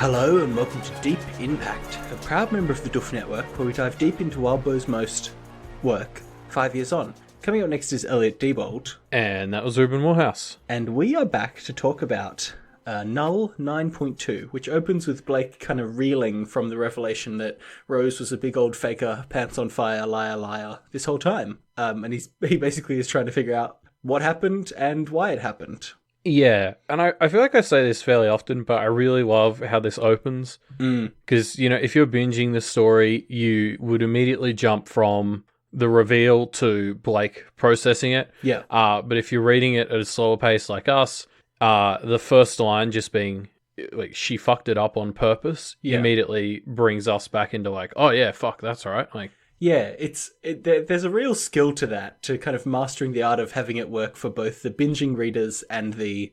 Hello and welcome to Deep in Pact, a proud member of the Duff Network where we dive deep into Wildbow's most work 5 years on. Coming up next is Elliot Diebold. And that was Ruben Morehouse. And we are back to talk about Null 9.2, which opens with Blake kind of reeling from the revelation that Rose was a big old faker, pants on fire, liar, liar this whole time. And he basically is trying to figure out what happened and why it happened. Yeah, and I feel like I say this fairly often, but I really love how this opens. Because, if you're binging the story, you would immediately jump from the reveal to Blake processing it. Yeah. But if you're reading it at a slower pace like us, the first line just being, like, she fucked it up on purpose, immediately brings us back into, like, oh yeah, fuck, that's all right. Like, yeah, there's a real skill to that, to kind of mastering the art of having it work for both the binging readers and the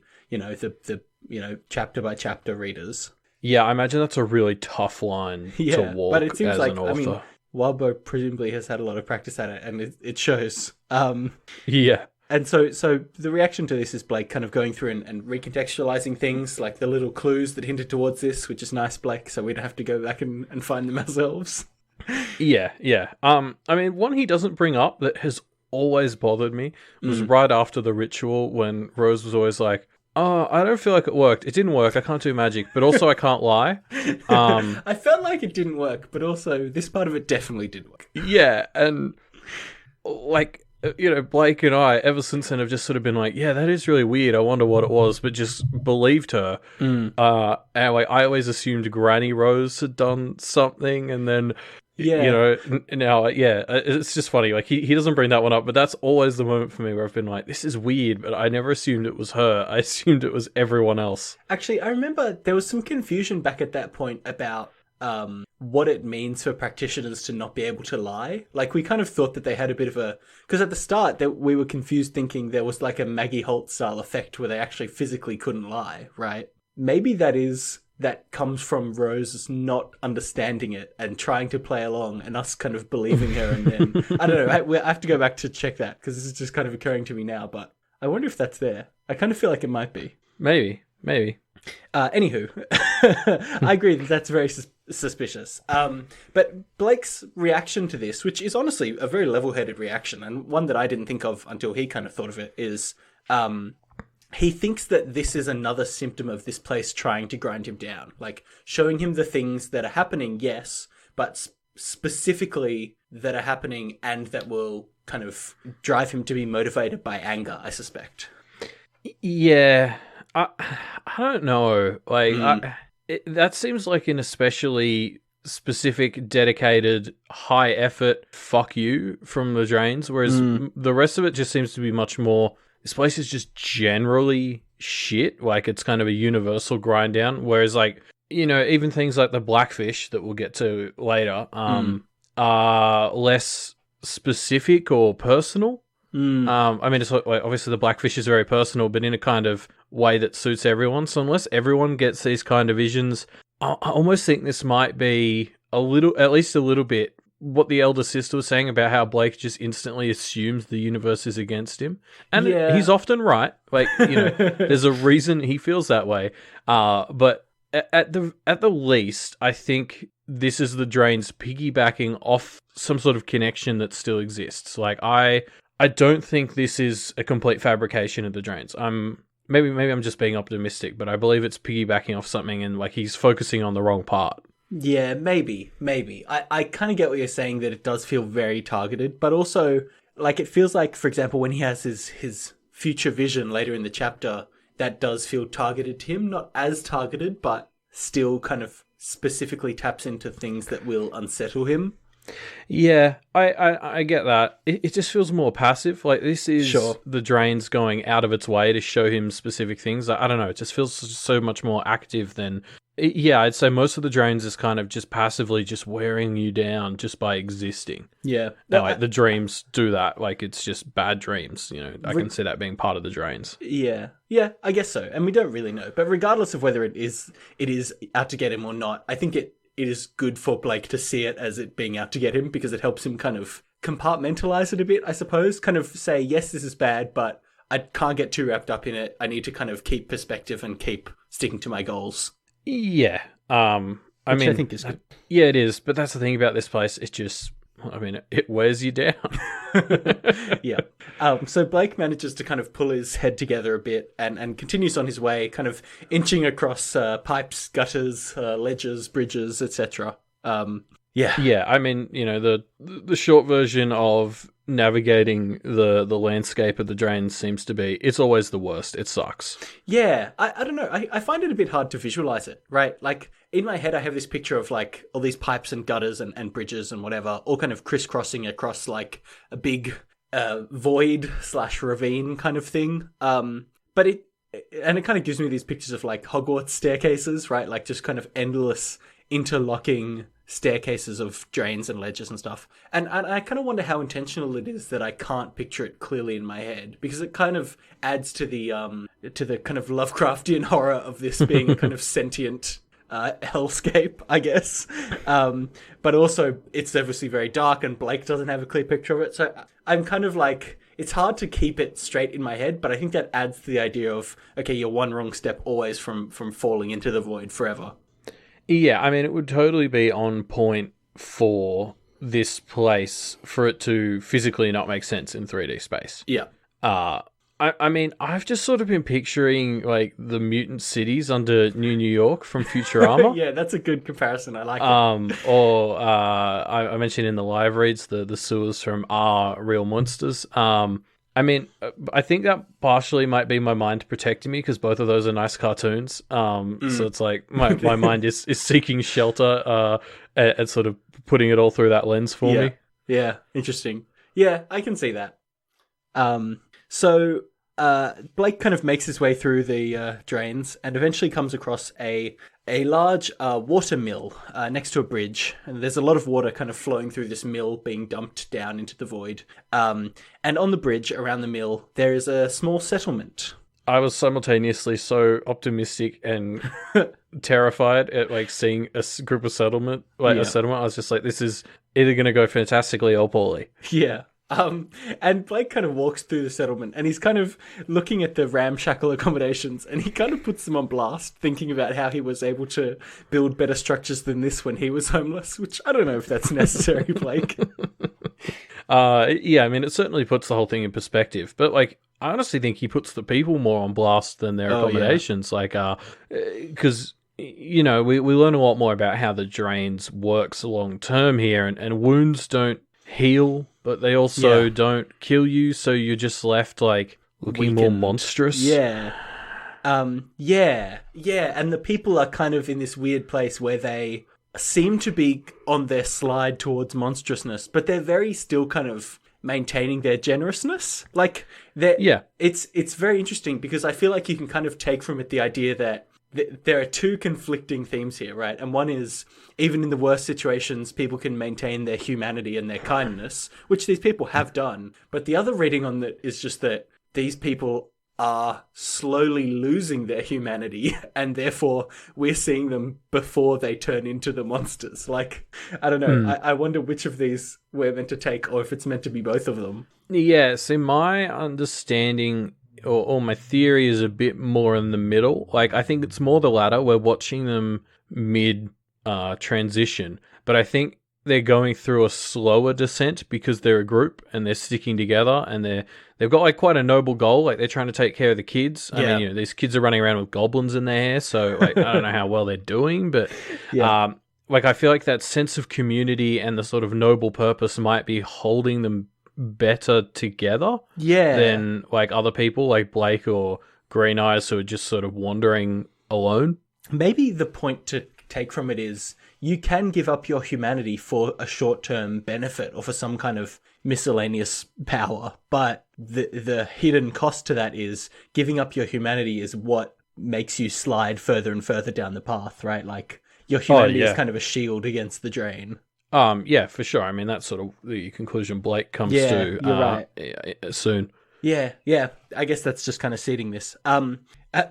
chapter by chapter readers. Yeah, I imagine that's a really tough line to walk but it seems as like, an author. Wildbow presumably has had a lot of practice at it, and it shows. Yeah. And so the reaction to this is Blake kind of going through and recontextualizing things, like the little clues that hinted towards this, which is nice, Blake, so we don't have to go back and find them ourselves. Yeah. One he doesn't bring up that has always bothered me was right after the ritual when Rose was always like, oh, I don't feel like it worked. It didn't work. I can't do magic, but also I can't lie. I felt like it didn't work, but also this part of it definitely did work. Yeah, and like, Blake and I, ever since then, have just sort of been like, yeah, that is really weird. I wonder what it was, but just believed her. And like, I always assumed Granny Rose had done something, and then... Yeah, now, it's just funny. Like, he doesn't bring that one up, but that's always the moment for me where I've been like, this is weird, but I never assumed it was her. I assumed it was everyone else. Actually, I remember there was some confusion back at that point about what it means for practitioners to not be able to lie. Like, we kind of thought that they had a bit of a... Because at the start, we were confused thinking there was like a Maggie Holt-style effect where they actually physically couldn't lie, right? Maybe that comes from Rose not understanding it and trying to play along and us kind of believing her. And then, I don't know, I have to go back to check that because this is just kind of occurring to me now, but I wonder if that's there. I kind of feel like it might be. Maybe. Anywho, I agree that's very suspicious. But Blake's reaction to this, which is honestly a very level-headed reaction, and one that I didn't think of until he kind of thought of it, is... he thinks that this is another symptom of this place trying to grind him down. Like, showing him the things that are happening, yes, but specifically that are happening and that will kind of drive him to be motivated by anger, I suspect. Yeah, I don't know. Like, that seems like an especially specific, dedicated, high-effort fuck you from the Drains, whereas the rest of it just seems to be much more... This place is just generally shit. Like, it's kind of a universal grind down. Whereas, like, even things like the Blackfish that we'll get to later are less specific or personal. It's like, obviously the Blackfish is very personal, but in a kind of way that suits everyone. So unless everyone gets these kind of visions, I almost think this might be at least a little bit, what the elder sister was saying about how Blake just instantly assumes the universe is against him. And he's often right. Like, there's a reason he feels that way. But at the least, I think this is the Drains piggybacking off some sort of connection that still exists. Like, I don't think this is a complete fabrication of the Drains. Maybe I'm just being optimistic, but I believe it's piggybacking off something and, like, he's focusing on the wrong part. Yeah, maybe. I kind of get what you're saying, that it does feel very targeted, but also, like, it feels like, for example, when he has his future vision later in the chapter, that does feel targeted to him. Not as targeted, but still kind of specifically taps into things that will unsettle him. Yeah, I get that. It just feels more passive. Like, this is the Drains going out of its way to show him specific things. I don't know, it just feels so much more active than... Yeah, I'd say most of the Drains is kind of just passively just wearing you down just by existing. Yeah. Now, like, the dreams do that. Like, it's just bad dreams. I can see that being part of the Drains. Yeah, I guess so. And we don't really know. But regardless of whether it is out to get him or not, I think it is good for Blake to see it as it being out to get him, because it helps him kind of compartmentalize it a bit, I suppose. Kind of say, yes, this is bad, but I can't get too wrapped up in it. I need to kind of keep perspective and keep sticking to my goals. Yeah. I Which I mean, think is good. yeah, it is. But that's the thing about this place. It's just, I mean, it wears you down. Yeah. So Blake manages to kind of pull his head together a bit and continues on his way, kind of inching across pipes, gutters, ledges, bridges, etc. Yeah. Yeah, I mean, the short version of navigating the landscape of the drains seems to be it's always the worst. It sucks. Yeah, I don't know. I find it a bit hard to visualize it, right? Like, in my head, I have this picture of, like, all these pipes and gutters and bridges and whatever, all kind of crisscrossing across, like, a big void / ravine kind of thing. But it kind of gives me these pictures of, like, Hogwarts staircases, right? Like, just kind of endless interlocking staircases of drains and ledges and stuff. And I kind of wonder how intentional it is that I can't picture it clearly in my head, because it kind of adds to the kind of Lovecraftian horror of this being a kind of sentient hellscape, I guess. But also it's obviously very dark and Blake doesn't have a clear picture of it. So I'm kind of like, it's hard to keep it straight in my head, but I think that adds to the idea of, okay, you're one wrong step always from falling into the void forever. Yeah, I mean, it would totally be on point for this place for it to physically not make sense in 3D space. Yeah. I mean, I've just sort of been picturing, like, the mutant cities under New York from Futurama. Yeah, that's a good comparison. I like it. Or I mentioned in the live reads the sewers from Are Real Monsters. I mean, I think that partially might be my mind protecting me because both of those are nice cartoons. So it's like my mind is seeking shelter and sort of putting it all through that lens for me. Yeah, interesting. Yeah, I can see that. So Blake kind of makes his way through the drains and eventually comes across a large water mill next to a bridge. And there's a lot of water kind of flowing through this mill being dumped down into the void. And on the bridge around the mill, there is a small settlement. I was simultaneously so optimistic and terrified at, like, seeing a group of settlement, a settlement. I was just like, this is either going to go fantastically or poorly. Yeah. And Blake kind of walks through the settlement and he's kind of looking at the ramshackle accommodations and he kind of puts them on blast, thinking about how he was able to build better structures than this when he was homeless, which I don't know if that's necessary, Blake. Yeah, I mean, it certainly puts the whole thing in perspective, but, like, I honestly think he puts the people more on blast than their accommodations. Like, because, we learn a lot more about how the drains works long term here, and wounds don't heal, but they also don't kill you, so you're just left, like, looking more monstrous. Yeah. And the people are kind of in this weird place where they seem to be on their slide towards monstrousness, but they're very still kind of maintaining their generousness. Like, it's very interesting because I feel like you can kind of take from it the idea that there are two conflicting themes here, right? And one is, even in the worst situations, people can maintain their humanity and their kindness, which these people have done. But the other reading on that is just that these people are slowly losing their humanity, and therefore we're seeing them before they turn into the monsters. Like, I don't know. I wonder which of these we're meant to take, or if it's meant to be both of them. Yeah, see, my understanding or my theory is a bit more in the middle. Like, I think it's more the latter. We're watching them mid transition, but I think they're going through a slower descent because they're a group and they're sticking together and they've got, like, quite a noble goal. Like, they're trying to take care of the kids. I mean, these kids are running around with goblins in their hair, so, like, I don't know how well they're doing, but like, I feel like that sense of community and the sort of noble purpose might be holding them better together than, like, other people like Blake or Green Eyes who are just sort of wandering alone. Maybe the point to take from it is you can give up your humanity for a short-term benefit or for some kind of miscellaneous power, but the hidden cost to that is giving up your humanity is what makes you slide further and further down the path, right? Like, your humanity is kind of a shield against the drain. Yeah, for sure. I mean, that's sort of the conclusion Blake comes to you're right. Soon. Yeah. I guess that's just kind of seeding this.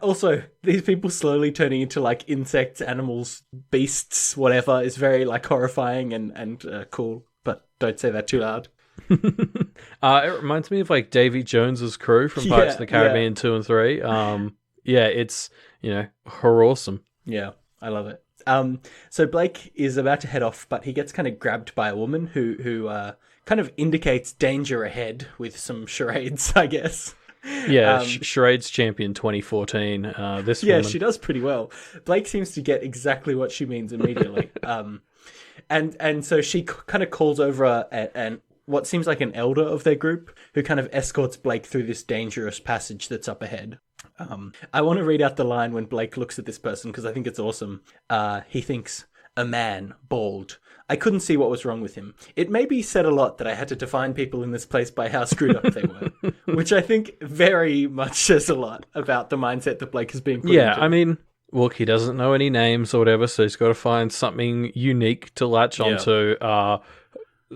Also, these people slowly turning into, like, insects, animals, beasts, whatever, is very, like, horrifying and cool. But don't say that too loud. It reminds me of, like, Davy Jones's crew from Pirates of the Caribbean 2 and 3. It's, horror-awesome. Yeah, I love it. So Blake is about to head off, but he gets kind of grabbed by a woman who kind of indicates danger ahead with some charades, I guess. Yeah, Charades Champion 2014. This Yeah, woman. she does pretty well. Blake seems to get exactly what she means immediately. And so she kind of calls over and what seems like an elder of their group who kind of escorts Blake through this dangerous passage that's up ahead. I want to read out the line when Blake looks at this person because I think it's awesome. He thinks, a man, bald. I couldn't see what was wrong with him. It maybe said a lot that I had to define people in this place by how screwed up they were, which I think very much says a lot about the mindset that Blake has been put into. I mean, look, he doesn't know any names or whatever, so he's got to find something unique to latch onto.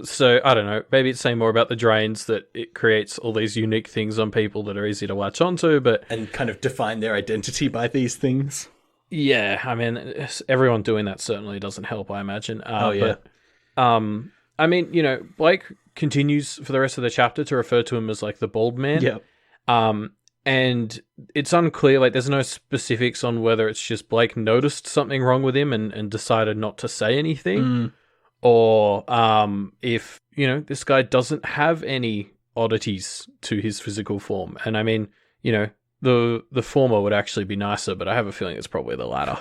So, I don't know, maybe it's saying more about the drains that it creates all these unique things on people that are easy to latch onto, but... And kind of define their identity by these things. Yeah, I mean, everyone doing that certainly doesn't help, I imagine. Yeah. But, I mean, you know, Blake continues for the rest of the chapter to refer to him as, like, the bald man. Yeah. And it's unclear, like, there's no specifics on whether it's just Blake noticed something wrong with him and decided not to say anything, or if, you know, this guy doesn't have any oddities to his physical form. And I mean, you know, the former would actually be nicer, but I have a feeling it's probably the latter.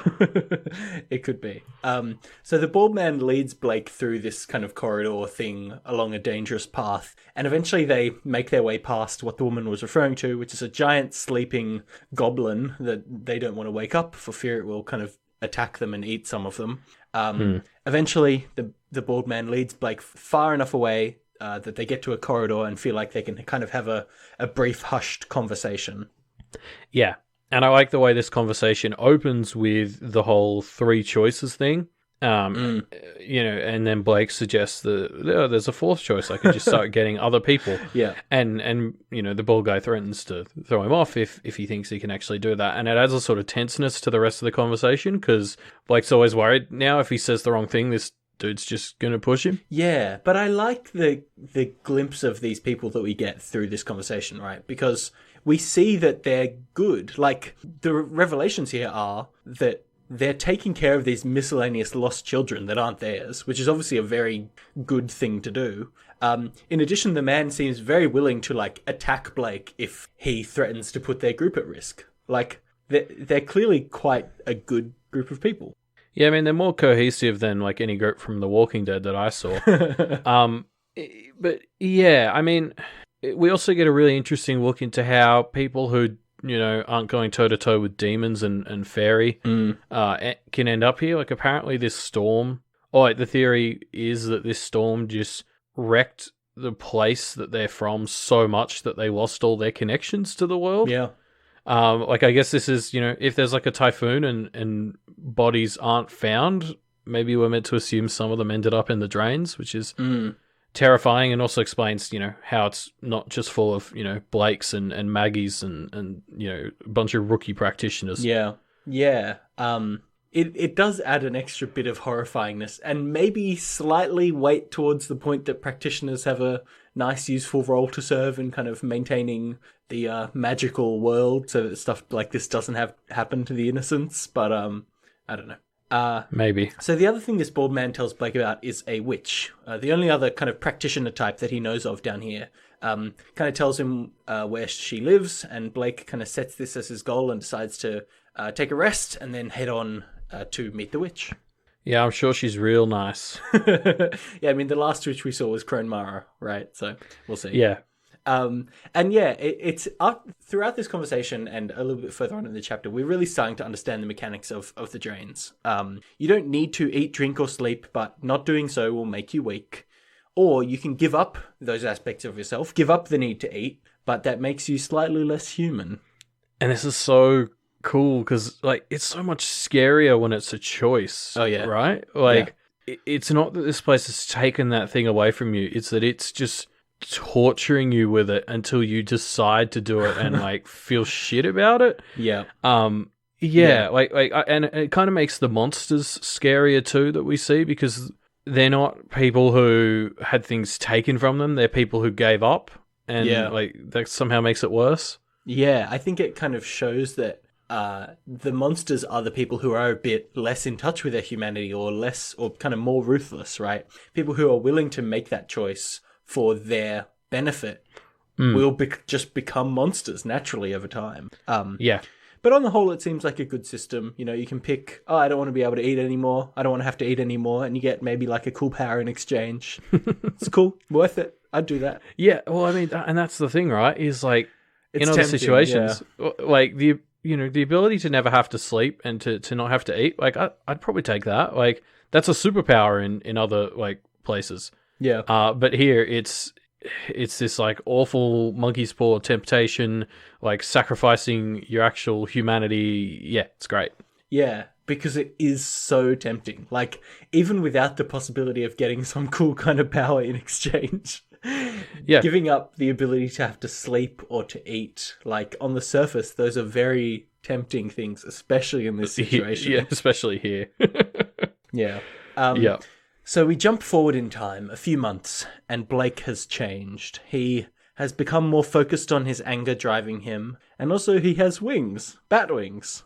It could be. So the bald man leads Blake through this kind of corridor thing along a dangerous path, and eventually they make their way past what the woman was referring to, which is a giant sleeping goblin that they don't want to wake up for fear it will kind of attack them and eat some of them. Eventually, the bald man leads Blake far enough away that they get to a corridor and feel like they can kind of have a brief, hushed conversation. Yeah, and I like the way this conversation opens with the whole three choices thing. You know, and then Blake suggests that there's a fourth choice. I could just start getting other people. Yeah, and you know, the bald guy threatens to throw him off if he thinks he can actually do that, and it adds a sort of tenseness to the rest of the conversation because Blake's always worried now if he says the wrong thing, this dude's just gonna push him. Yeah, but I like the glimpse of these people that we get through this conversation, right? Because we see that they're good. Like, the revelations here are that they're taking care of these miscellaneous lost children that aren't theirs, which is obviously a very good thing to do. In addition, the man seems very willing to, like, attack Blake if he threatens to put their group at risk. Like, they're clearly quite a good group of people. Yeah, I mean, they're more cohesive than, like, any group from The Walking Dead that I saw. But, yeah, I mean, we also get a really interesting look into how people who, you know, aren't going toe-to-toe with demons and fairy can end up here. Like, apparently this storm... the theory is that this storm just wrecked the place that they're from so much that they lost all their connections to the world. Yeah. Like, I guess this is, you know, if there's, like, a typhoon and bodies aren't found, maybe we're meant to assume some of them ended up in the drains, which is... terrifying, and also explains, you know, how it's not just full of, you know, Blakes and Maggies and you know, a bunch of rookie practitioners. Yeah. It does add an extra bit of horrifyingness and maybe slightly weight towards the point that practitioners have a nice, useful role to serve in kind of maintaining the magical world so that stuff like this doesn't happen to the innocents. But I don't know. Maybe. So the other thing this bald man tells Blake about is a witch. The only other kind of practitioner type that he knows of down here. Kind of tells him where she lives, and Blake kind of sets this as his goal and decides to take a rest and then head on to meet the witch. Yeah, I'm sure she's real nice. Yeah, I mean, the last witch we saw was Crone Mara, right? So we'll see. Yeah. And yeah, it's up throughout this conversation and a little bit further on in the chapter, we're really starting to understand the mechanics of the drains. You don't need to eat, drink, or sleep, but not doing so will make you weak. Or you can give up those aspects of yourself, give up the need to eat, but that makes you slightly less human. And this is so cool because, like, it's so much scarier when it's a choice. Oh, yeah. Right? Like, it's not that this place has taken that thing away from you. It's that it's just torturing you with it until you decide to do it and, like, feel shit about it. Yeah. And it kind of makes the monsters scarier too that we see because they're not people who had things taken from them. They're people who gave up, and like that somehow makes it worse. Yeah, I think it kind of shows that the monsters are the people who are a bit less in touch with their humanity or kind of more ruthless, right? People who are willing to make that choice for their benefit will just become monsters naturally over time. Yeah. But on the whole, it seems like a good system. You know, you can pick, I don't want to be able to eat anymore. I don't want to have to eat anymore. And you get maybe like a cool power in exchange. It's cool. Worth it. I'd do that. Yeah. Well, I mean, and that's the thing, right? Is like, It's in other tempting, situations, like the ability to never have to sleep and to not have to eat, like I'd probably take that. Like that's a superpower in other like places. Yeah. But here it's this like awful monkey's paw temptation, like sacrificing your actual humanity. Yeah, it's great. Yeah, because it is so tempting. Like, even without the possibility of getting some cool kind of power in exchange, giving up the ability to have to sleep or to eat, like, on the surface, those are very tempting things, especially in this situation. Yeah, especially here. Yeah. Yeah. So we jump forward in time a few months, and Blake has changed. He has become more focused on his anger driving him, and also he has wings, bat wings.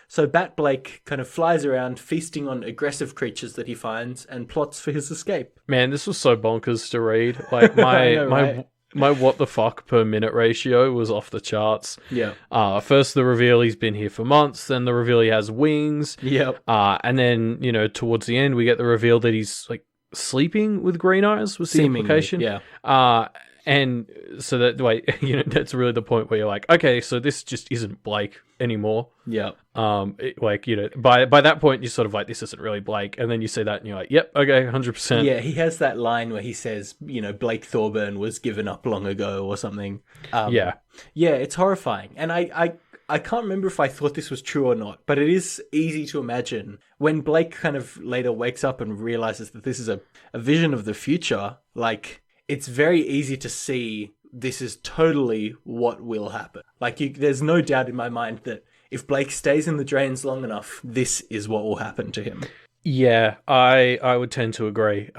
So Bat Blake kind of flies around feasting on aggressive creatures that he finds and plots for his escape. Man, this was so bonkers to read. Like my what the fuck per minute ratio was off the charts. Yeah. First the reveal he's been here for months, then the reveal he has wings. Yep. And then, towards the end we get the reveal that he's like sleeping with green eyes was the implication. Yeah. And so that way, that's really the point where you're like, okay, so this just isn't Blake anymore. Yeah. By that point, you're sort of like, this isn't really Blake. And then you say that and you're like, yep, okay, 100%. Yeah, he has that line where he says, Blake Thorburn was given up long ago or something. Yeah, it's horrifying. And I can't remember if I thought this was true or not, but it is easy to imagine when Blake kind of later wakes up and realizes that this is a vision of the future, like, it's very easy to see this is totally what will happen. Like, there's no doubt in my mind that if Blake stays in the drains long enough, this is what will happen to him. Yeah, I would tend to agree.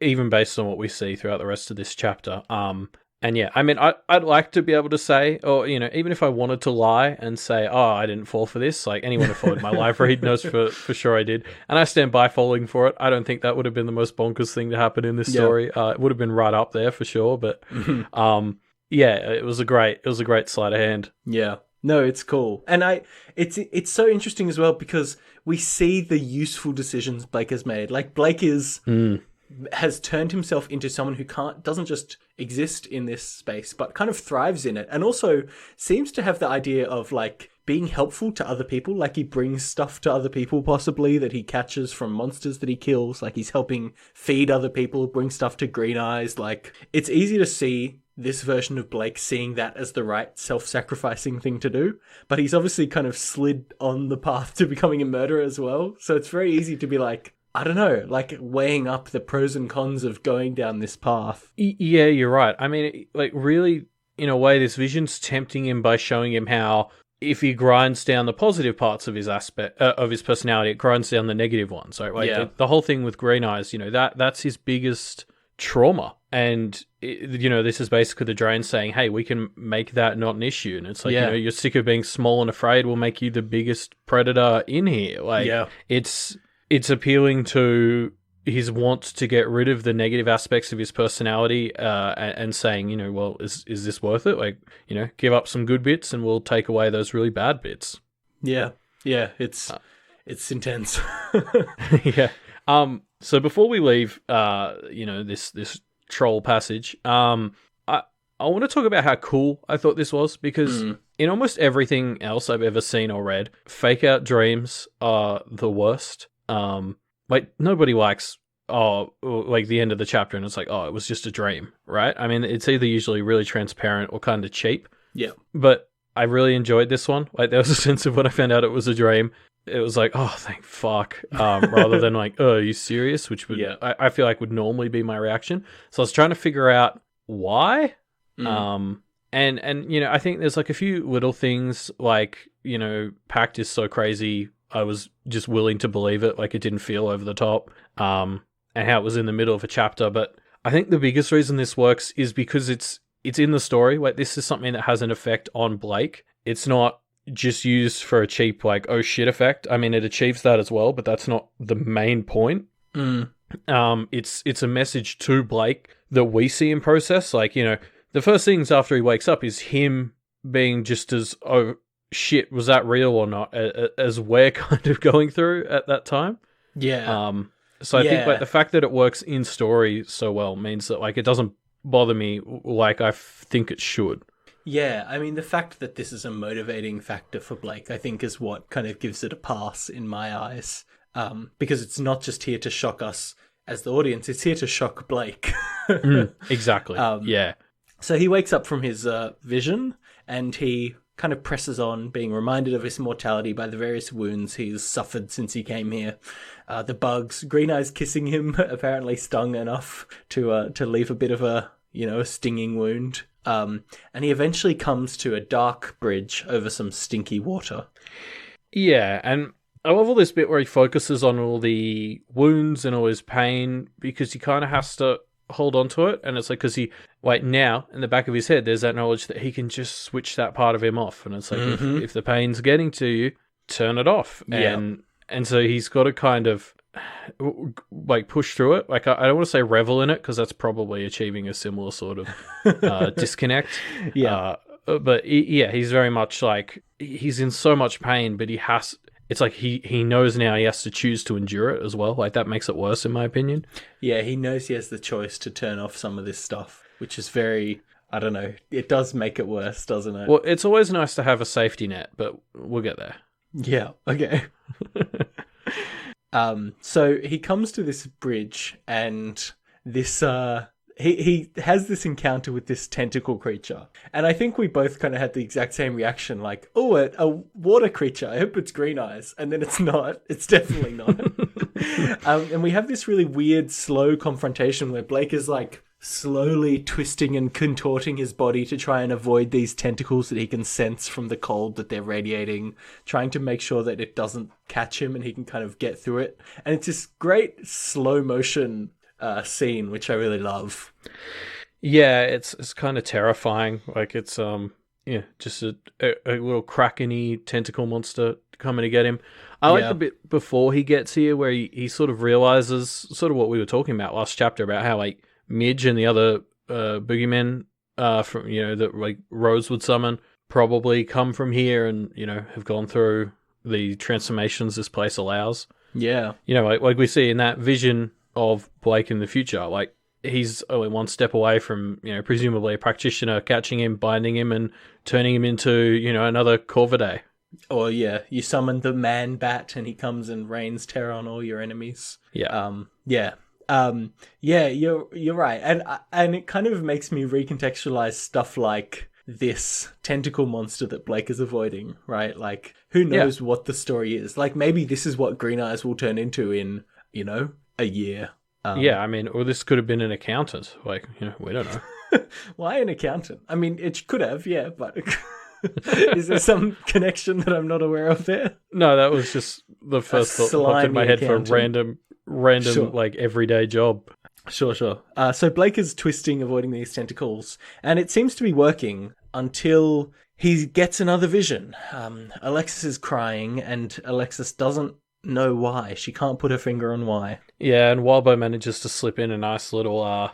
Even based on what we see throughout the rest of this chapter. And yeah, I mean, I'd like to be able to say, or, even if I wanted to lie and say, oh, I didn't fall for this, like anyone who followed my live read knows for sure I did. And I stand by falling for it. I don't think that would have been the most bonkers thing to happen in this story. It would have been right up there for sure. But yeah, it was a great sleight of hand. Yeah. No, it's cool. And it's so interesting as well because we see the useful decisions Blake has made. Like Blake has turned himself into someone who doesn't just exist in this space, but kind of thrives in it. And also seems to have the idea of like being helpful to other people. Like he brings stuff to other people possibly that he catches from monsters that he kills. Like he's helping feed other people, bring stuff to Green Eyes. Like it's easy to see this version of Blake seeing that as the right self-sacrificing thing to do. But he's obviously kind of slid on the path to becoming a murderer as well. So it's very easy to be like, I don't know, like weighing up the pros and cons of going down this path. Yeah, you're right. I mean, like really, in a way, this vision's tempting him by showing him how if he grinds down the positive parts of his aspect of his personality, it grinds down the negative ones. So, like the whole thing with Green Eyes, that's his biggest trauma. And, this is basically the drain saying, hey, we can make that not an issue. And it's like, you're sick of being small and afraid, we'll make you the biggest predator in here. Like, it's appealing to his want to get rid of the negative aspects of his personality and saying, well, is this worth it? Like, give up some good bits and we'll take away those really bad bits. Yeah. Yeah, it's intense. Yeah. So before we leave, this troll passage, I want to talk about how cool I thought this was because in almost everything else I've ever seen or read, fake out dreams are the worst. Like nobody likes, like the end of the chapter and it's like, it was just a dream, right? I mean, it's either usually really transparent or kind of cheap. Yeah. But I really enjoyed this one. Like there was a sense of when I found out it was a dream, it was like, oh, thank fuck, rather than like, oh, are you serious? Which would, I feel like would normally be my reaction. So I was trying to figure out why. And I think there's like a few little things like, Pact is so crazy. I was just willing to believe it. Like it didn't feel over the top. And how it was in the middle of a chapter. But I think the biggest reason this works is because it's in the story. Like this is something that has an effect on Blake. It's not just used for a cheap, like, oh shit effect. I mean, it achieves that as well, but that's not the main point. It's a message to Blake that we see in process. Like, the first things after he wakes up is him being just as, oh shit, was that real or not, as we're kind of going through at that time. Yeah. So I think, like, the fact that it works in story so well means that, like, it doesn't bother me like I think it should. Yeah, I mean, the fact that this is a motivating factor for Blake, I think, is what kind of gives it a pass in my eyes. Because it's not just here to shock us as the audience, it's here to shock Blake. Exactly. Yeah. So he wakes up from his vision, and he kind of presses on, being reminded of his mortality by the various wounds he's suffered since he came here. The bugs, Green Eyes kissing him, apparently stung enough to leave a bit of a stinging wound. And he eventually comes to a dark bridge over some stinky water. Yeah, and I love all this bit where he focuses on all the wounds and all his pain, because he kind of has to hold on to it. And it's like, because now, in the back of his head, there's that knowledge that he can just switch that part of him off. And it's like, if the pain's getting to you, turn it off. Yeah. And so he's got to kind of, like, push through it. Like, I don't want to say revel in it, because that's probably achieving a similar sort of disconnect. Yeah. But he's very much like, he's in so much pain, but it's like he knows now he has to choose to endure it as well. Like, that makes it worse, in my opinion. Yeah, he knows he has the choice to turn off some of this stuff, which is very, I don't know, it does make it worse, doesn't it? Well, it's always nice to have a safety net, but we'll get there. Yeah, okay. So he comes to this bridge, and this he has this encounter with this tentacle creature, and I think we both kind of had the exact same reaction, like, oh, a water creature, I hope it's Green Eyes. And then it's not. It's definitely not. And we have this really weird slow confrontation where Blake is like slowly twisting and contorting his body to try and avoid these tentacles that he can sense from the cold that they're radiating, trying to make sure that it doesn't catch him and he can kind of get through it. And it's this great slow motion scene, which I really love. Yeah, it's kind of terrifying. Like, it's just a little kraken-y tentacle monster coming to get him. I like the bit before he gets here where he sort of realizes sort of what we were talking about last chapter, about how, like, Midge and the other boogeymen from that, like, Rose would summon, probably come from here and have gone through the transformations this place allows. Yeah, like we see in that vision of Blake in the future, like, he's only one step away from presumably a practitioner catching him, binding him, and turning him into another Corvidae. Or you summon the man bat and he comes and rains terror on all your enemies. Yeah. You're right, and it kind of makes me recontextualize stuff like this tentacle monster that Blake is avoiding, right? Like, who knows what the story is? Like, maybe this is what Green Eyes will turn into in a year. I mean, or this could have been an accountant. Like, we don't know. Why an accountant? I mean, it could have, but is there some connection that I'm not aware of there? No, that was just the first thought that popped in my head for a random sure, like, everyday job. Sure. So Blake is twisting, avoiding these tentacles, and it seems to be working until he gets another vision. Alexis is crying, and Alexis doesn't know why. She can't put her finger on why. Yeah, and Wildbow manages to slip in a nice little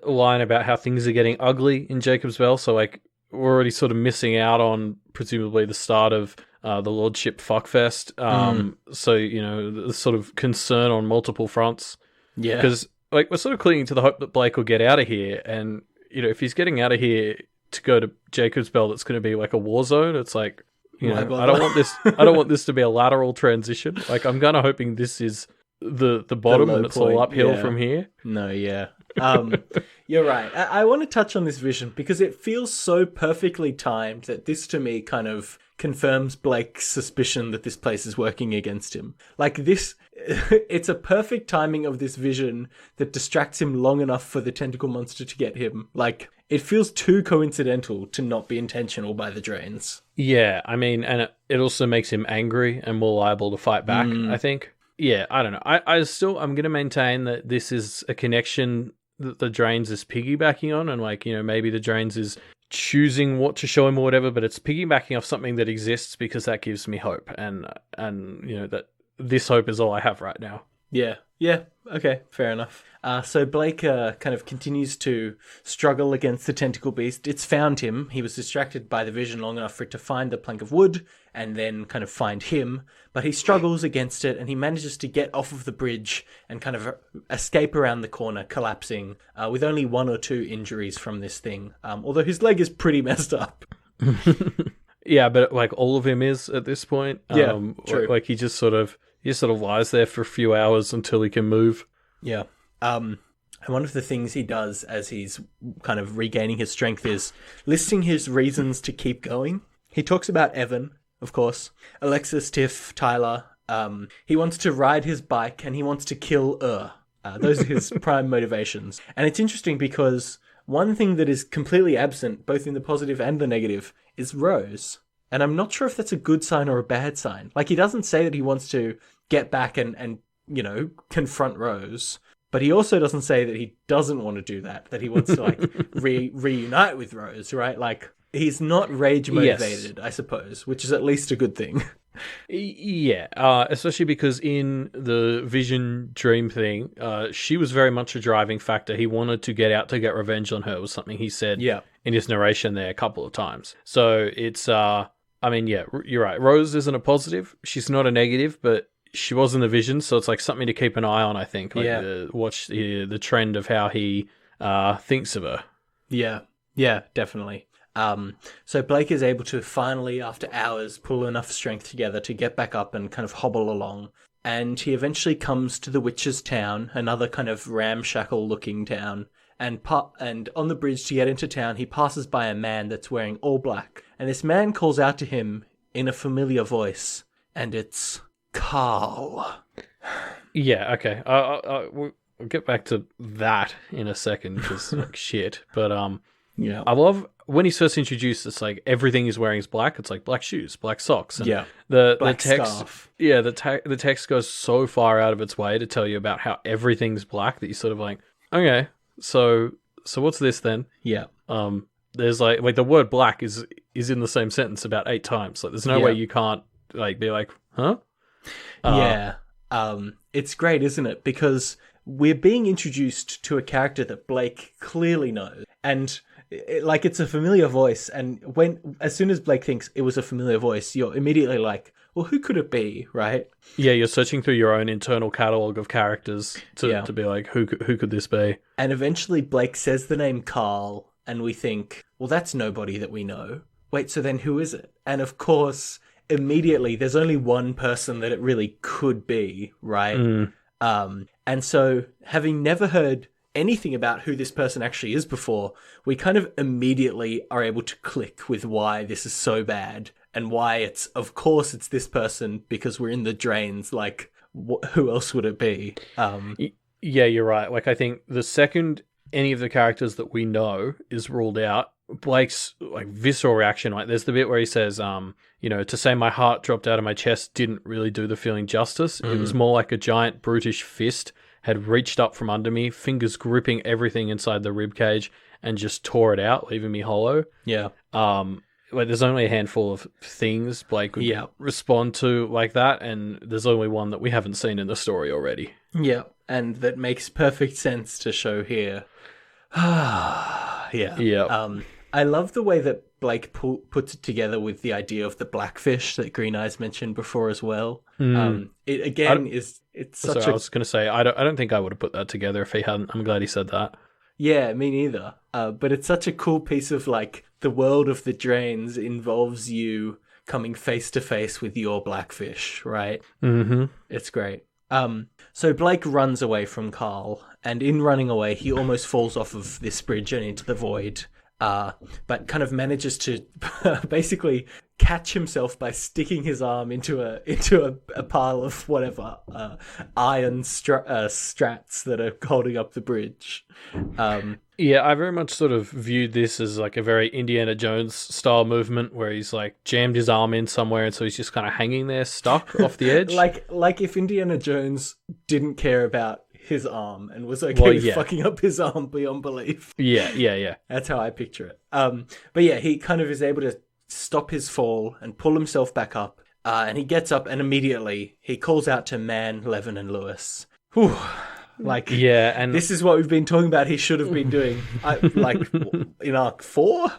line about how things are getting ugly in Jacob's Bell. So, like, we're already sort of missing out on presumably the start of the Lordship Fuckfest. So, the sort of concern on multiple fronts. Yeah. Because, like, we're sort of clinging to the hope that Blake will get out of here. And, if he's getting out of here to go to Jacob's Bell, that's going to be like a war zone. It's like, I don't want this. I don't want this to be a lateral transition. Like, I'm kind of hoping this is the bottom, and it's all uphill from here. No, yeah. You're right. I want to touch on this vision because it feels so perfectly timed that this, to me, kind of confirms Blake's suspicion that this place is working against him. Like, this, it's a perfect timing of this vision that distracts him long enough for the tentacle monster to get him. Like, it feels too coincidental to not be intentional by the Drains. Yeah, I mean, and it also makes him angry and more liable to fight back, I think. Yeah, I don't know. I'm going to maintain that this is a connection that the Drains is piggybacking on, and, like, maybe the Drains is choosing what to show him or whatever, but it's piggybacking off something that exists because that gives me hope, and that this hope is all I have right now. Yeah. Okay, fair enough. So Blake kind of continues to struggle against the tentacle beast. It's found him. He was distracted by the vision long enough for it to find the plank of wood and then kind of find him. But he struggles against it, and he manages to get off of the bridge and kind of escape around the corner, collapsing with only 1 or 2 injuries from this thing. Although his leg is pretty messed up. Yeah, but like all of him is at this point. Yeah, true. Like he just sort of lies there for a few hours until he can move. Yeah. And one of the things he does as he's kind of regaining his strength is listing his reasons to keep going. He talks about Evan, of course, Alexis, Tiff, Tyler. He wants to ride his bike and he wants to kill those are his prime motivations. And it's interesting because one thing that is completely absent, both in the positive and the negative, is Rose. And I'm not sure if that's a good sign or a bad sign. Like, he doesn't say that he wants to get back and confront Rose. But he also doesn't say that he doesn't want to do that he wants to, like, reunite with Rose, right? Like, he's not rage motivated, yes. I suppose, which is at least a good thing. Yeah, especially because in the Vision Dream thing, she was very much a driving factor. He wanted to get out to get revenge on her, was something he said in his narration there a couple of times. So it's, you're right. Rose isn't a positive. She's not a negative, but she was in the Vision, so it's like something to keep an eye on, I think. Like, watch the trend of how he thinks of her. Yeah, definitely. So Blake is able to finally, after hours, pull enough strength together to get back up and kind of hobble along. And he eventually comes to the Witch's Town, another kind of ramshackle-looking town. And on the bridge to get into town, he passes by a man that's wearing all black. And this man calls out to him in a familiar voice. And it's Carl. Yeah, okay. We'll get back to that in a second, because shit. But yeah, I love when he's first introduced. It's like everything he's wearing is black. It's like black shoes, black socks. And the text. Scarf. Yeah, the text goes so far out of its way to tell you about how everything's black that you're sort of like, okay, so what's this then? Yeah. There's like the word black is in the same sentence about 8 times. Like, there's no way you can't like be like, huh? It's great, isn't it? Because we're being introduced to a character that Blake clearly knows, and it's a familiar voice. And as soon as Blake thinks it was a familiar voice, you're immediately like, well, who could it be, right? Yeah, you're searching through your own internal catalog of characters to be like, who could this be? And eventually Blake says the name Carl, and we think, well, that's nobody that we know. Wait, so then who is it? And of course, immediately there's only one person that it really could be, right? And so, having never heard anything about who this person actually is before, we kind of immediately are able to click with why this is so bad and why of course it's this person, because we're in the drains. Like, who else would it be? Yeah, you're right. Like, I think the second any of the characters that we know is ruled out, Blake's like visceral reaction, like there's the bit where he says, to say my heart dropped out of my chest didn't really do the feeling justice. It was more like a giant brutish fist had reached up from under me, fingers gripping everything inside the rib cage and just tore it out, leaving me hollow. Yeah. There's only a handful of things Blake would respond to like that, and there's only one that we haven't seen in the story already. Yeah, and that makes perfect sense to show here. Yeah. I love the way that Blake puts it together with the idea of the blackfish that Green Eyes mentioned before as well. It again it's such I was going to say I don't think I would have put that together if he hadn't. I'm glad he said that. Yeah, me neither. But it's such a cool piece of like the world of the drains involves you coming face to face with your blackfish, right? Mm-hmm. It's great. So Blake runs away from Carl, and in running away, he almost falls off of this bridge and into the void. But kind of manages to basically catch himself by sticking his arm into a pile of whatever iron strats that are holding up the bridge. Yeah, I very much sort of viewed this as like a very Indiana Jones style movement where he's like jammed his arm in somewhere, and so he's just kind of hanging there, stuck off the edge. Like if Indiana Jones didn't care about his arm and was okay with fucking up his arm beyond belief. Yeah. That's how I picture it. But yeah, he kind of is able to stop his fall and pull himself back up. And he gets up and immediately he calls out to Man, Levin, and Lewis. Whew. Like, yeah, and this is what we've been talking about he should have been doing. Like, in Arc 4?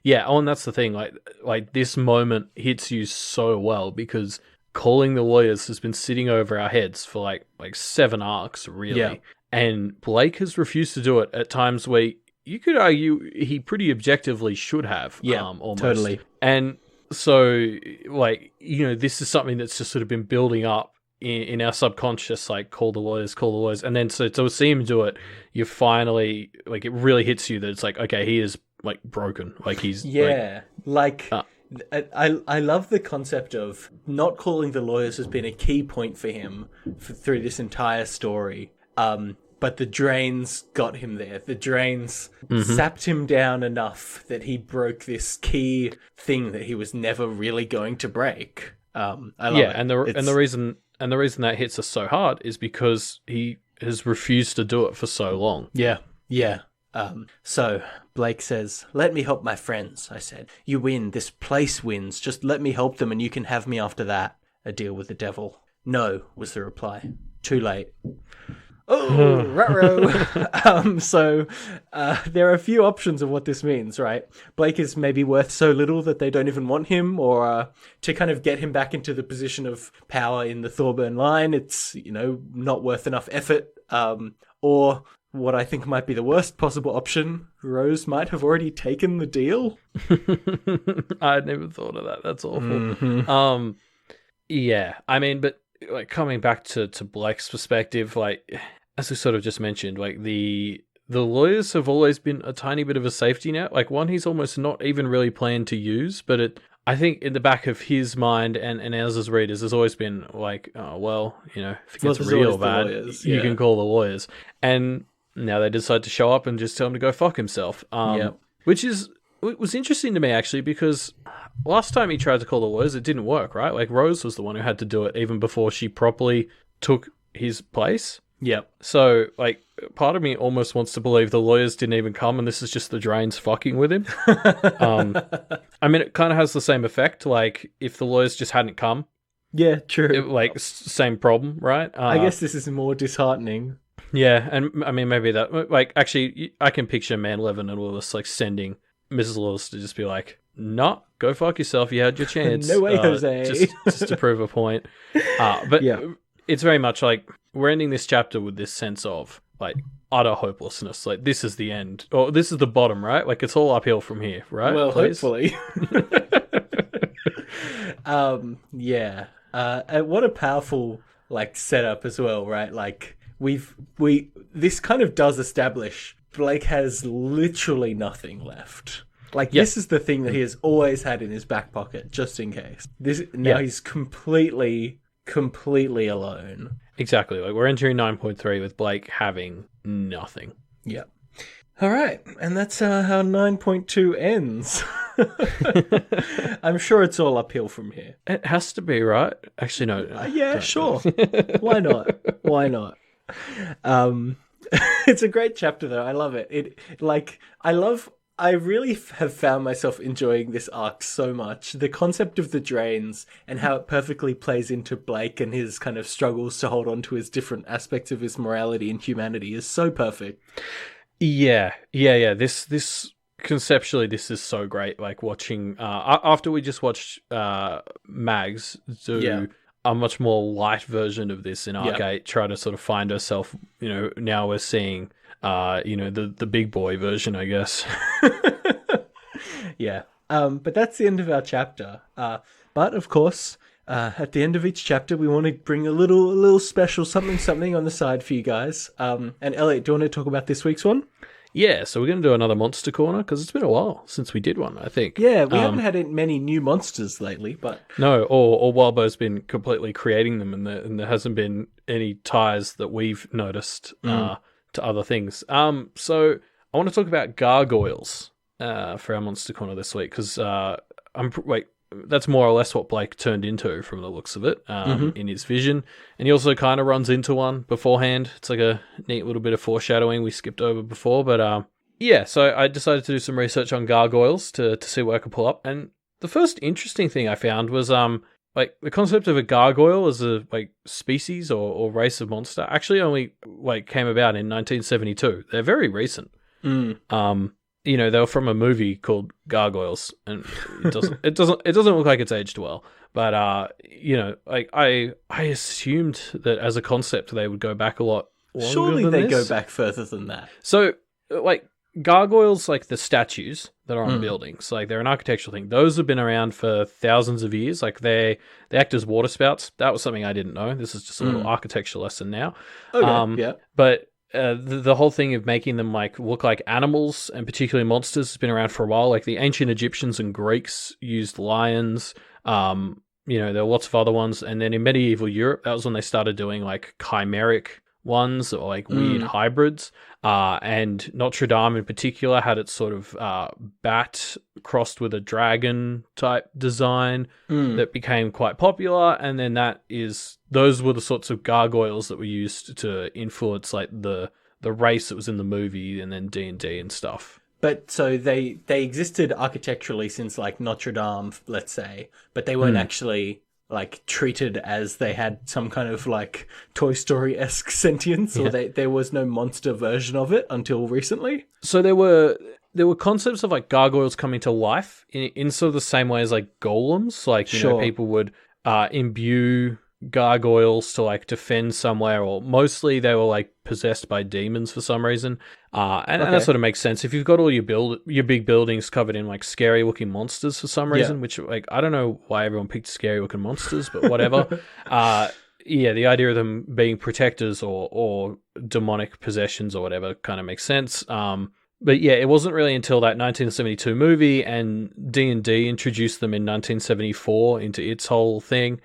Yeah, oh, and that's the thing. Like this moment hits you so well because calling the lawyers has been sitting over our heads for like 7 arcs, really. Yeah. And Blake has refused to do it at times where you could argue he pretty objectively should have. Yeah, almost. totally. And so, like, you know, this is something that's just sort of been building up in our subconscious, like, call the lawyers. And then so to see him do it, you finally, like, it really hits you that it's like, okay, he is, like, broken. Like, he's... Yeah, I love the concept of not calling the lawyers has been a key point for him through this entire story. But the drains got him there. The drains sapped him down enough that he broke this key thing that he was never really going to break. I love it. And the reason that hits us so hard is because he has refused to do it for so long. Yeah. So Blake says, "Let me help my friends," I said. "You win. This place wins. Just let me help them and you can have me after that. A deal with the devil." "No," was the reply. "Too late." Oh, ruh-roh. So there are a few options of what this means, right? Blake is maybe worth so little that they don't even want him, or to kind of get him back into the position of power in the Thorburn line, it's, you know, not worth enough effort. Or what I think might be the worst possible option, Rose might have already taken the deal. I'd never thought of that. That's awful. Mm-hmm. Yeah, I mean, but like coming back to Blake's perspective, like as we sort of just mentioned, like the lawyers have always been a tiny bit of a safety net. Like one he's almost not even really planned to use, but I think in the back of his mind and ours as readers has always been like, oh well, you know, if it gets real bad, you can call the lawyers. And now they decide to show up and just tell him to go fuck himself. Which was interesting to me actually, because last time he tried to call the lawyers, it didn't work, right? Like Rose was the one who had to do it even before she properly took his place. Yep. So, like, part of me almost wants to believe the lawyers didn't even come and this is just the drains fucking with him. I mean, it kind of has the same effect. Like, if the lawyers just hadn't come. Yeah, true. Same problem, right? I guess this is more disheartening. Yeah, and I mean, maybe that, like, actually, I can picture Man Levin and Lewis, like, sending Mrs. Lewis to just be like, "No, go fuck yourself. You had your chance." No way, Jose. just to prove a point. But it's very much like we're ending this chapter with this sense of like utter hopelessness. Like this is the end, or this is the bottom, right? Like it's all uphill from here, right? Well, Please? hopefully. Yeah. And what a powerful like setup as well, right? Like this kind of does establish Blake has literally nothing left. Like, this is the thing that he has always had in his back pocket, just in case. He's completely alone. Exactly. Like, we're entering 9.3 with Blake having nothing. Yeah. All right. And that's how 9.2 ends. I'm sure it's all uphill from here. It has to be, right? Actually, no. Yeah, sure. Why not? It's a great chapter, though. I love it. I really have found myself enjoying this arc so much. The concept of the drains and how it perfectly plays into Blake and his kind of struggles to hold on to his different aspects of his morality and humanity is so perfect. Yeah. This conceptually, this is so great. Like watching after we just watched Mags do a much more light version of this in Arc 8, try to sort of find herself. You know, now we're seeing the big boy version, I guess. Yeah. But that's the end of our chapter. But of course, at the end of each chapter, we want to bring a little special something on the side for you guys. And Elliot, do you want to talk about this week's one? Yeah, so we're going to do another Monster Corner, because it's been a while since we did one, I think. Yeah, we haven't had many new monsters lately, but... No, or Wildbow's been completely creating them, and there hasn't been any ties that we've noticed to other things. So I want to talk about gargoyles for our Monster Corner this week, because that's more or less what Blake turned into from the looks of it, in his vision. And he also kind of runs into one beforehand. It's like a neat little bit of foreshadowing we skipped over before. But yeah, so I decided to do some research on gargoyles to see what I could pull up. And the first interesting thing I found was like the concept of a gargoyle as a like species or race of monster actually only like came about in 1972. They're very recent. They were from a movie called Gargoyles, and it doesn't look like it's aged well. But like I assumed that as a concept they would go back a lot longer. Surely they go back further than that. So like gargoyles, like the statues that are on buildings, like they're an architectural thing. Those have been around for thousands of years. Like they act as water spouts. That was something I didn't know. This is just a little architecture lesson now. Okay, yeah. But the whole thing of making them like look like animals and particularly monsters has been around for a while. Like the ancient Egyptians and Greeks used lions. There are lots of other ones. And then in medieval Europe, that was when they started doing like chimeric ones or like weird hybrids. And Notre Dame in particular had its sort of bat crossed with a dragon type design that became quite popular. And then those were the sorts of gargoyles that were used to influence like the race that was in the movie and then D&D and stuff. But so they existed architecturally since like Notre Dame, let's say, but they weren't actually like treated as they had some kind of like Toy Story-esque sentience, or there was no monster version of it until recently. So there were concepts of like gargoyles coming to life in sort of the same way as like golems. Like people would imbue gargoyles to like defend somewhere, or mostly they were like possessed by demons for some reason. And that sort of makes sense if you've got all your big buildings covered in like scary looking monsters for some reason, which like I don't know why everyone picked scary looking monsters, but whatever. The idea of them being protectors or demonic possessions or whatever kind of makes sense. But yeah, it wasn't really until that 1972 movie and D&D introduced them in 1974 into its whole thing.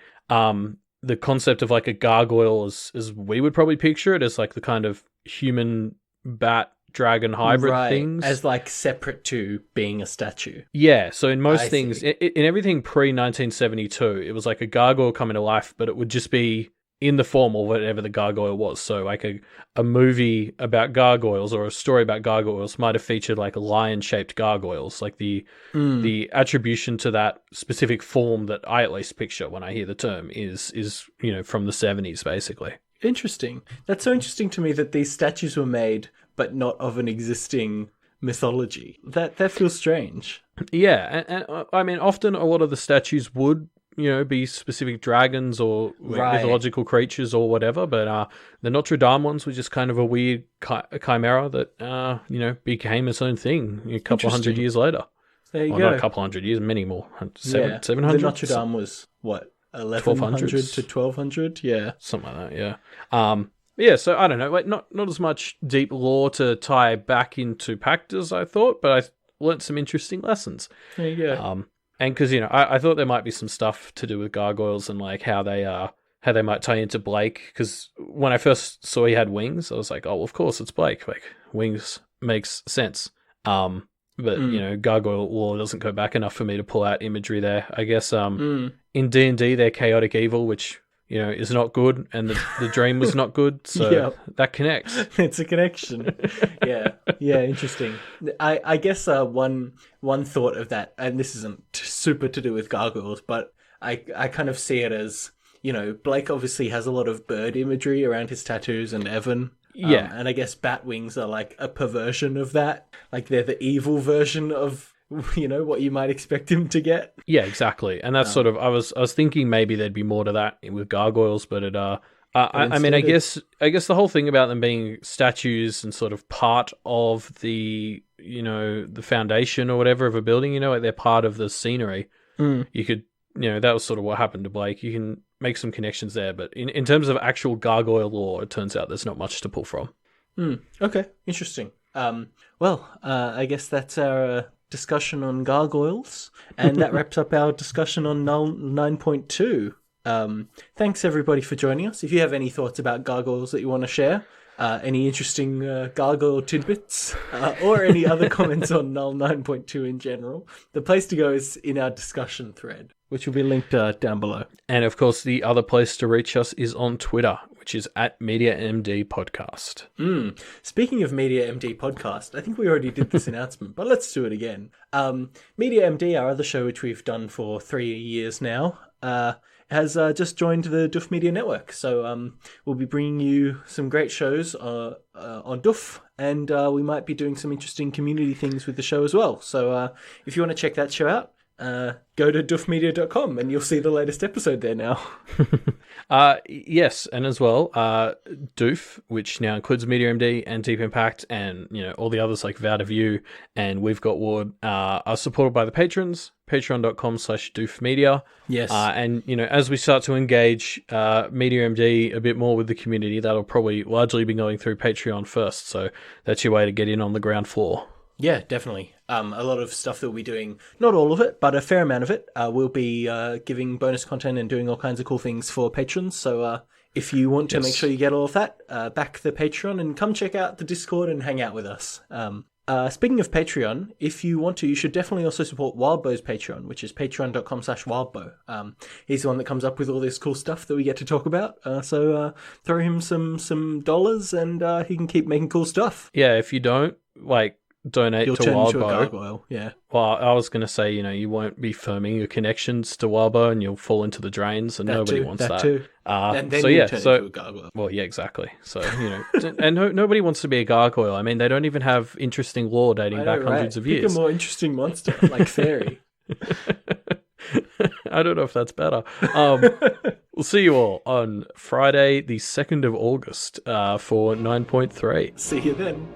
The concept of like a gargoyle as we would probably picture it as like the kind of human bat dragon hybrid things, as like separate to being a statue. Yeah, so in most things, in everything pre-1972, it was like a gargoyle coming to life, but it would just be in the form of whatever the gargoyle was. So like a movie about gargoyles or a story about gargoyles might have featured like lion-shaped gargoyles. Like the attribution to that specific form that I at least picture when I hear the term is from the 70s basically. Interesting. That's so interesting to me that these statues were made but not of an existing mythology. That feels strange. Yeah, and I mean often a lot of the statues would be specific dragons or mythological creatures or whatever. But the Notre Dame ones were just kind of a weird chimera that, became its own thing a couple of hundred years later. There you go. Not a couple hundred years, many more. 700? The Notre Dame was, what, 1100 to 1200? Yeah. Something like that, yeah. So I don't know, like not as much deep lore to tie back into Pact as I thought, but I learnt some interesting lessons. There you go. And because, I thought there might be some stuff to do with gargoyles and like how they might tie into Blake. Because when I first saw he had wings, I was like, oh, well, of course it's Blake. Like wings makes sense. But gargoyle lore doesn't go back enough for me to pull out imagery there. I guess in D&D they're chaotic evil, which is not good, and the dream was not good, so that connects. It's a connection. Yeah, interesting. I guess one thought of that, and this isn't super to do with gargoyles, but I kind of see it as, Blake obviously has a lot of bird imagery around his tattoos, and Evan. And I guess bat wings are like a perversion of that. Like they're the evil version of what you might expect him to get. Yeah, exactly. And that's sort of I was thinking maybe there'd be more to that with gargoyles, but I guess the whole thing about them being statues and sort of part of the the foundation or whatever of a building, like they're part of the scenery. You could that was sort of what happened to Blake. You can make some connections there, but in terms of actual gargoyle lore, it turns out there's not much to pull from. Okay, interesting. I guess that's our discussion on gargoyles, and that wraps up our discussion on Null 9.2. Thanks everybody for joining us. If you have any thoughts about gargoyles that you want to share, any interesting gargoyle tidbits, or any other comments on Null 9.2 in general, the place to go is in our discussion thread, which will be linked down below. And of course, the other place to reach us is on Twitter, which is at MediaMD Podcast. Speaking of MediaMD Podcast, I think we already did this announcement, but let's do it again. MediaMD, our other show, which we've done for 3 years now, has just joined the Doof Media Network. So we'll be bringing you some great shows on Doof, and we might be doing some interesting community things with the show as well. So if you want to check that show out, go to doofmedia.com and you'll see the latest episode there now. Yes, and as well, Doof, which now includes MediaMD and Deep Impact and all the others like Vow to View and We've Got Ward, are supported by the patrons, patreon.com/doofmedia. Yes. And, as we start to engage MediaMD a bit more with the community, that'll probably largely be going through Patreon first. So that's your way to get in on the ground floor. Yeah, definitely. A lot of stuff that we'll be doing, not all of it, but a fair amount of it, we'll be giving bonus content and doing all kinds of cool things for patrons. So if you want to make sure you get all of that, back the Patreon and come check out the Discord and hang out with us. Speaking of Patreon, if you want to, you should definitely also support Wildbow's Patreon, which is patreon.com/wildbow. He's the one that comes up with all this cool stuff that we get to talk about. So throw him some dollars and he can keep making cool stuff. Yeah, if you don't, donate You'll to turn into a Wildbow. gargoyle, yeah. Well, I was going to say, you won't be firming your connections to Wildbow and you'll fall into the drains, and nobody wants that. Too. And then so you yeah, turn so into a gargoyle. well, yeah, exactly. So and nobody wants to be a gargoyle. I mean, they don't even have interesting lore dating back hundreds of years. Pick a more interesting monster, like fairy. I don't know if that's better. We'll see you all on Friday, the 2nd of August, for 9.3. See you then.